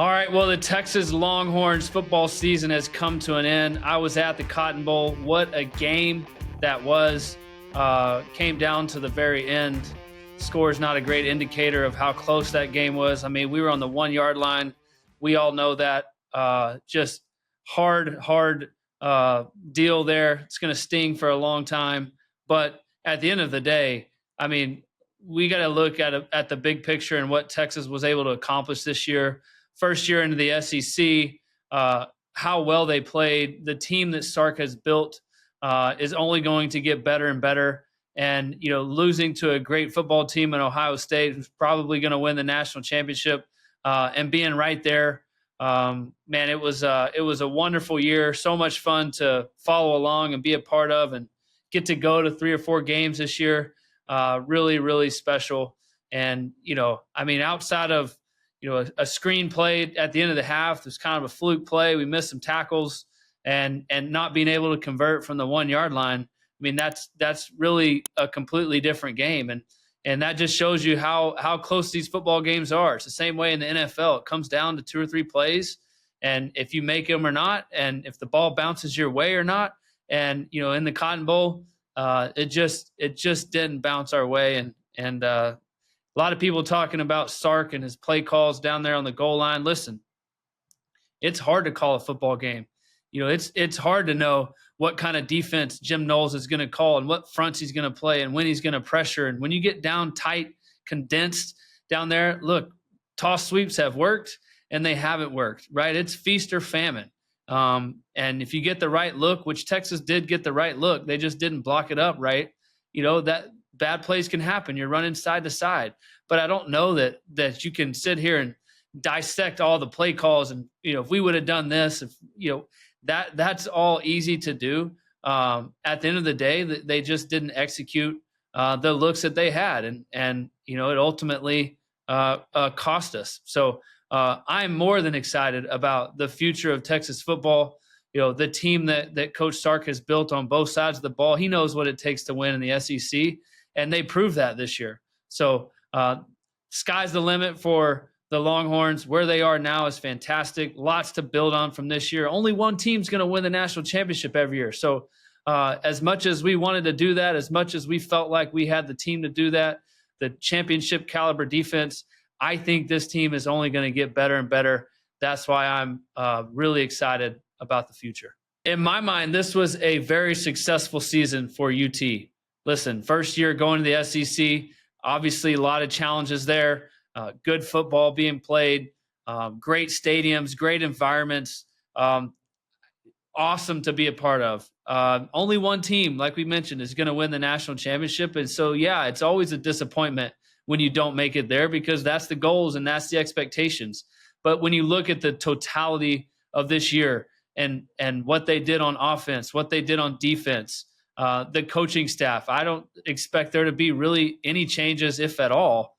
All right, well, the Texas Longhorns football season has come to an end. I was at the Cotton Bowl. What a game that was. Came down to the very end. Score is not a great indicator of how close that game was. I mean, we were on the 1 yard line. We all know that. Just hard deal there. It's going to sting for a long time. But at the end of the day, I mean, we got to look at the big picture and what Texas was able to accomplish this year. First year into the SEC, how well they played. The team that Sark has built is only going to get better and better. And, you know, losing to a great football team in Ohio State, who's probably going to win the national championship, and being right there, man, it was a wonderful year. So much fun to follow along and be a part of, and get to go to 3 or 4 games this year. Really, really special. And, you know, I mean, outside of, you know, a screen play at the end of the half, it was kind of a fluke play. We missed some tackles, and not being able to convert from the 1 yard line. I mean, that's really a completely different game. And that just shows you how close these football games are. It's the same way in the NFL. It comes down to 2 or 3 plays, and if you make them or not, and if the ball bounces your way or not. And, you know, in the Cotton Bowl, it just didn't bounce our way. And a lot of people talking about Sark and his play calls down there on the goal line. Listen, it's hard to call a football game. You know, it's hard to know what kind of defense Jim Knowles is going to call and what fronts he's going to play and when he's going to pressure. And when you get down tight, condensed down there, look, toss sweeps have worked and they haven't worked, right? It's feast or famine. And if you get the right look, which Texas did get the right look, they just didn't block it up right. You know, that bad plays can happen. You're running side to side. But I don't know that you can sit here and dissect all the play calls and, you know, if we would have done this, if, you know, that's all easy to do. At the end of the day, they just didn't execute the looks that they had. And you know, it ultimately cost us. So I'm more than excited about the future of Texas football. You know, the team that Coach Sark has built on both sides of the ball. He knows what it takes to win in the SEC, and they proved that this year. So sky's the limit for the Longhorns. Where they are now is fantastic. Lots to build on from this year. Only one team's going to win the national championship every year. So as much as we wanted to do that, as much as we felt like we had the team to do that, the championship caliber defense, I think this team is only going to get better and better. That's why I'm really excited about the future. In my mind, this was a very successful season for UT. Listen, first year going to the SEC, obviously a lot of challenges there. Good football being played, great stadiums, great environments, awesome to be a part of. Only one team, like we mentioned, is going to win the national championship. And so, yeah, it's always a disappointment when you don't make it there, because that's the goals and that's the expectations. But when you look at the totality of this year and what they did on offense, what they did on defense, the coaching staff, I don't expect there to be really any changes, if at all.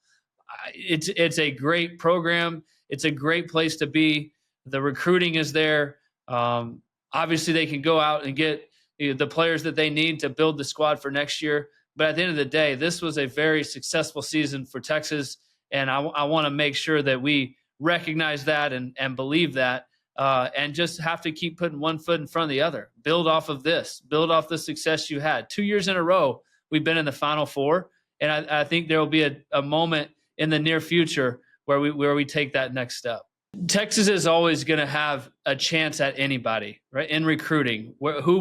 It's a great program. It's a great place to be. The recruiting is there. Obviously, they can go out and get the players that they need to build the squad for next year. But at the end of the day, this was a very successful season for Texas, and I want to make sure that we recognize that and believe that, and just have to keep putting one foot in front of the other. Build off of this. Build off the success you had. 2 years in a row, we've been in the Final Four, and I think there will be a moment in the near future where we take that next step. Texas is always going to have a chance at anybody, right? In recruiting, who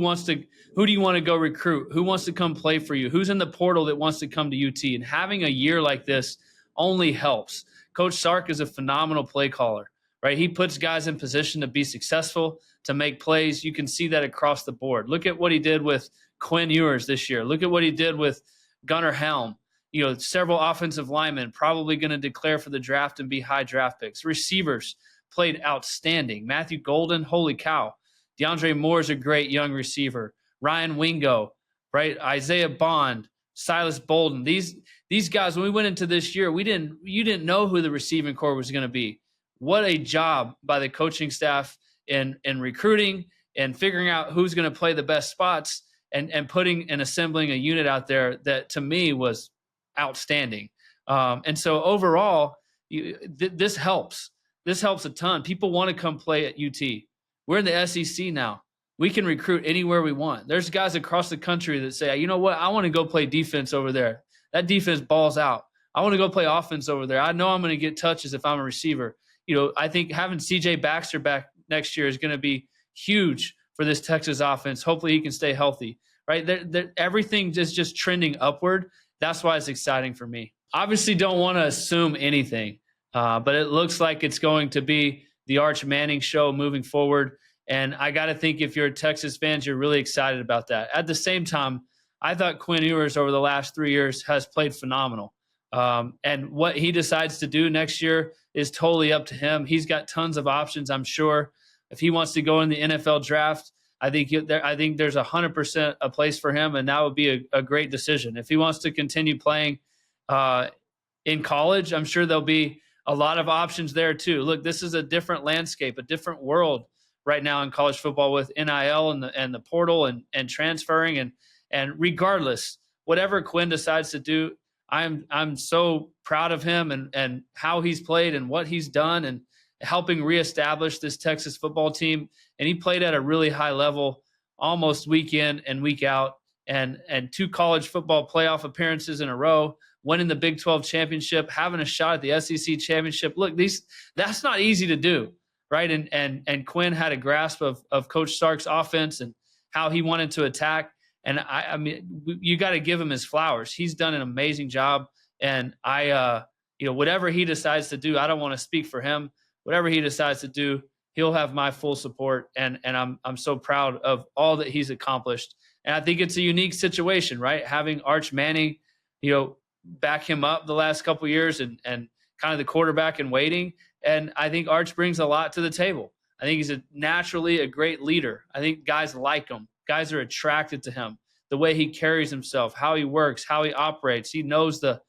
do you want to go recruit? Who wants to come play for you? Who's in the portal that wants to come to UT? And having a year like this only helps. Coach Sark is a phenomenal play caller, right? He puts guys in position to be successful, to make plays. You can see that across the board. Look at what he did with Quinn Ewers this year. Look at what he did with Gunnar Helm. You know, several offensive linemen probably going to declare for the draft and be high draft picks. Receivers played outstanding. Matthew Golden, holy cow. DeAndre Moore is a great young receiver. Ryan Wingo, right? Isaiah Bond, Silas Bolden. These guys, when we went into this year, you didn't know who the receiving corps was going to be. What a job by the coaching staff in recruiting and figuring out who's going to play the best spots and putting and assembling a unit out there that to me was outstanding. And so overall, this helps. This helps a ton. People want to come play at UT. We're in the SEC now. We can recruit anywhere we want. There's guys across the country that say, you know what, I want to go play defense over there. That defense balls out. I want to go play offense over there. I know I'm going to get touches if I'm a receiver. I think having CJ Baxter back next year is going to be huge for this Texas offense. Hopefully he can stay healthy, right? Everything is just trending upward. That's why it's exciting for me. Obviously don't want to assume anything, but it looks like it's going to be the Arch Manning show moving forward. And I got to think if you're a Texas fan, you're really excited about that. At the same time, I thought Quinn Ewers over the last 3 years has played phenomenal. And what he decides to do next year is totally up to him. He's got tons of options, I'm sure. If he wants to go in the NFL draft, I think there's 100% a place for him, and that would be a great decision. If he wants to continue playing in college, I'm sure there'll be a lot of options there too. Look, this is a different landscape, a different world right now in college football with NIL and the portal and transferring and regardless, whatever Quinn decides to do, I'm so proud of him and how he's played and what he's done and helping reestablish this Texas football team. And he played at a really high level almost week in and week out and 2 college football playoff appearances in a row, winning the Big 12 championship, having a shot at the SEC championship. Look, that's not easy to do. Right. And Quinn had a grasp of Coach Sark's offense and how he wanted to attack. And I mean, you got to give him his flowers. He's done an amazing job. And whatever he decides to do, I don't want to speak for him. Whatever he decides to do, he'll have my full support. And I'm so proud of all that he's accomplished. And I think it's a unique situation, right? Having Arch Manning, back him up the last couple of years and kind of the quarterback in waiting. And I think Arch brings a lot to the table. I think he's naturally a great leader. I think guys like him. Guys are attracted to him, the way he carries himself, how he works, how he operates. He knows the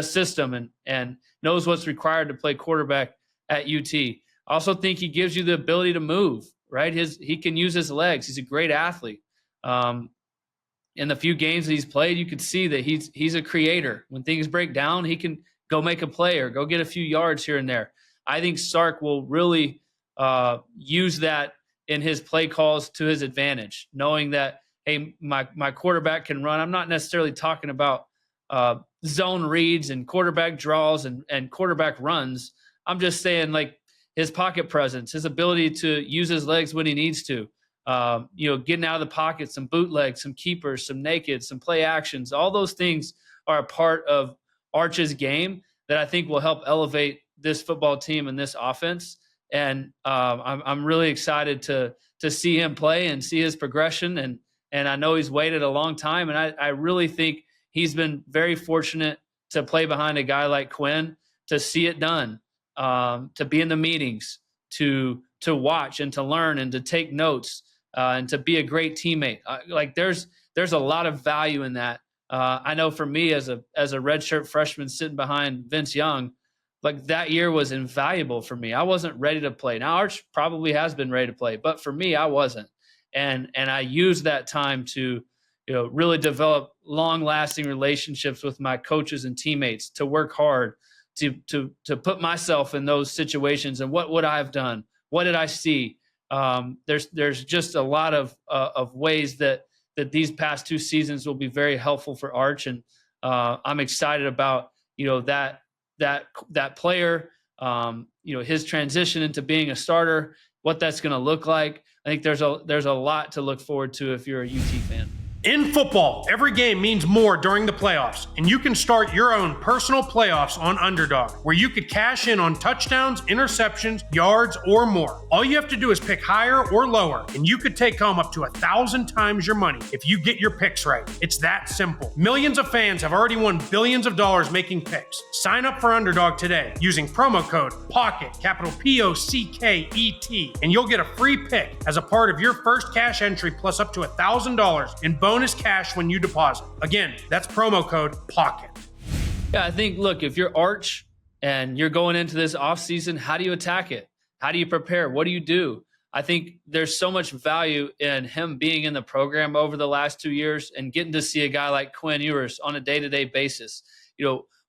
system and knows what's required to play quarterback at UT. I also think he gives you the ability to move, right? He can use his legs. He's a great athlete. In the few games that he's played, you could see that he's a creator. When things break down, he can go make a play or go get a few yards here and there. I think Sark will really use that in his play calls to his advantage, knowing that, hey, my quarterback can run. I'm not necessarily talking about zone reads and quarterback draws and quarterback runs. I'm just saying like his pocket presence, his ability to use his legs when he needs to, getting out of the pocket, some bootlegs, some keepers, some naked, some play actions. All those things are a part of Arch's game that I think will help elevate this football team and this offense. And I'm really excited to see him play and see his progression. And I know he's waited a long time. And I really think he's been very fortunate to play behind a guy like Quinn, to see it done, to be in the meetings, to watch and to learn and to take notes and to be a great teammate. There's a lot of value in that. I know for me as a redshirt freshman sitting behind Vince Young, like that year was invaluable for me. I wasn't ready to play. Now Arch probably has been ready to play, but for me, I wasn't. And I used that time to, really develop long-lasting relationships with my coaches and teammates, to work hard, to put myself in those situations. And what would I have done? What did I see? There's just a lot of ways that these past 2 seasons will be very helpful for Arch. And I'm excited about, that player, his transition into being a starter, what that's going to look like. I think there's a lot to look forward to if you're a UT fan. In football, every game means more during the playoffs, and you can start your own personal playoffs on Underdog, where you could cash in on touchdowns, interceptions, yards, or more. All you have to do is pick higher or lower, and you could take home up to 1,000 times your money if you get your picks right. It's that simple. Millions of fans have already won billions of dollars making picks. Sign up for Underdog today using promo code POCKET, capital P-O-C-K-E-T, and you'll get a free pick as a part of your first cash entry plus up to $1,000 in bonus cash when you deposit. Again, that's promo code POCKET. Yeah, I think, look, if you're Arch and you're going into this offseason, how do you attack it? How do you prepare? What do you do? I think there's so much value in him being in the program over the last 2 years and getting to see a guy like Quinn Ewers on a day-to-day basis.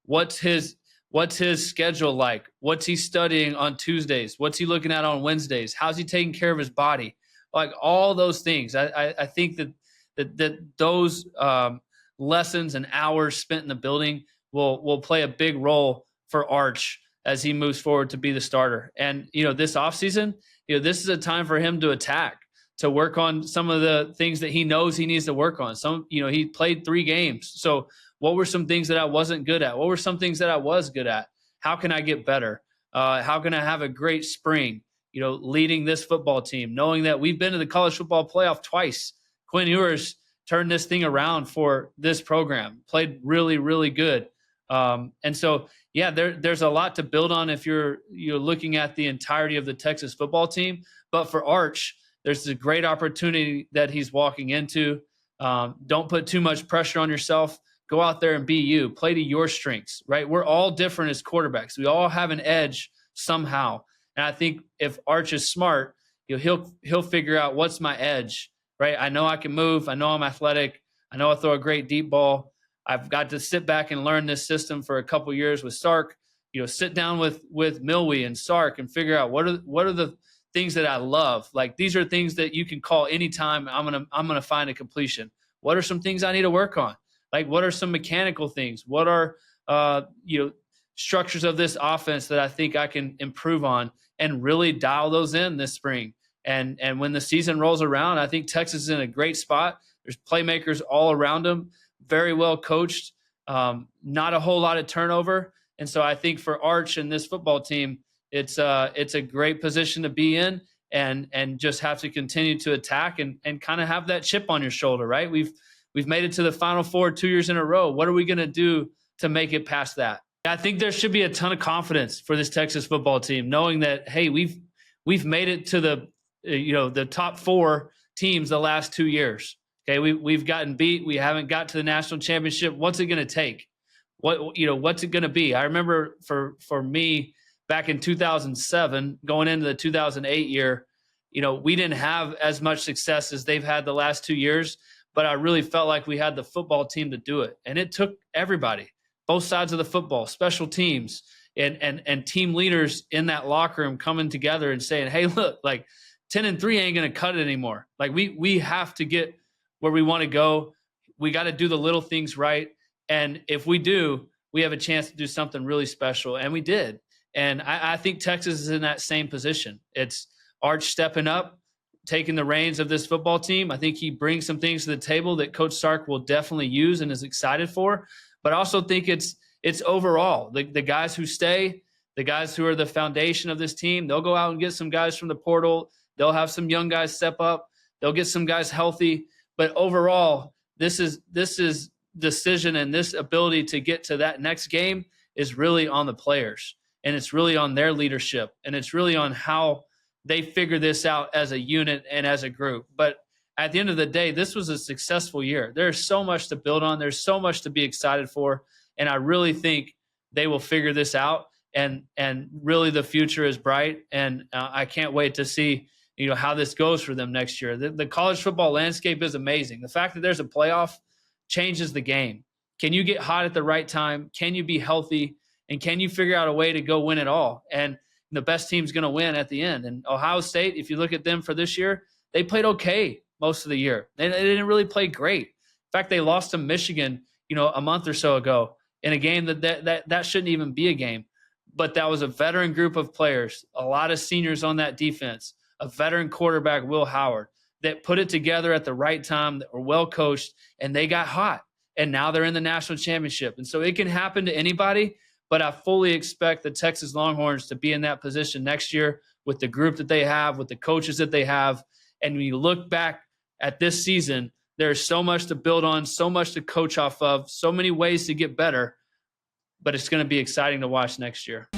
What's his What's his schedule like? What's he studying on Tuesdays? What's he looking at on Wednesdays? How's he taking care of his body? Like all those things. I think that those lessons and hours spent in the building will play a big role for Arch as he moves forward to be the starter. And, this offseason, this is a time for him to attack, to work on some of the things that he knows he needs to work on. He played 3 games. So what were some things that I wasn't good at? What were some things that I was good at? How can I get better? How can I have a great spring, leading this football team, knowing that we've been to the college football playoff twice. Quinn Ewers turned this thing around for this program, played really, really good. And so, yeah, there's a lot to build on if you're looking at the entirety of the Texas football team. But for Arch, there's a great opportunity that he's walking into. Don't put too much pressure on yourself. Go out there and be you. Play to your strengths, right? We're all different as quarterbacks. We all have an edge somehow. And I think if Arch is smart, he'll figure out what's my edge, right? I know I can move. I know I'm athletic. I know I throw a great deep ball. I've got to sit back and learn this system for a couple years with Sark. Sit down with Milwee and Sark and figure out what are the things that I love. Like, these are things that you can call anytime. I'm gonna find a completion. What are some things I need to work on? Like, what are some mechanical things? What are structures of this offense that I think I can improve on, and really dial those in this spring. And when the season rolls around, I think Texas is in a great spot. There's playmakers all around them, very well coached, not a whole lot of turnover. And so I think for Arch and this football team, it's a great position to be in, and just have to continue to attack and kind of have that chip on your shoulder, right? We've made it to the Final Four 2 years in a row. What are we going to do to make it past that? I think there should be a ton of confidence for this Texas football team, knowing that, hey, we've made it to the top 4 teams the last 2 years. Okay, we've gotten beat. We haven't got to the national championship. What's it going to take? What's it going to be? I remember for me back in 2007, going into the 2008 year, we didn't have as much success as they've had the last 2 years, but I really felt like we had the football team to do it. And it took everybody, both sides of the football, special teams and team leaders in that locker room coming together and saying, hey, look, like 10-3 ain't going to cut it anymore. Like we have to get where we want to go. We got to do the little things right. And if we do, we have a chance to do something really special. And we did. And I think Texas is in that same position. It's Arch stepping up, taking the reins of this football team. I think he brings some things to the table that Coach Sark will definitely use and is excited for. But I also think it's overall the guys who stay, the guys who are the foundation of this team. They'll go out and get some guys from the portal. They'll have some young guys step up. They'll get some guys healthy. But overall, this is decision, and this ability to get to that next game is really on the players, and it's really on their leadership, and it's really on how they figure this out as a unit and as a group. But at the end of the day, this was a successful year. There's so much to build on. There's so much to be excited for. And I really think they will figure this out. And really the future is bright. And I can't wait to see, how this goes for them next year. The college football landscape is amazing. The fact that there's a playoff changes the game. Can you get hot at the right time? Can you be healthy? And can you figure out a way to go win it all? And the best team's going to win at the end. And Ohio State, if you look at them for this year, they played okay most of the year. They didn't really play great. In fact, they lost to Michigan, a month or so ago in a game that shouldn't even be a game. But that was a veteran group of players, a lot of seniors on that defense, a veteran quarterback, Will Howard, that put it together at the right time, that were well coached, and they got hot. And now they're in the national championship. And so it can happen to anybody, but I fully expect the Texas Longhorns to be in that position next year with the group that they have, with the coaches that they have. And when you look back at this season, there's so much to build on, so much to coach off of, so many ways to get better, but it's going to be exciting to watch next year.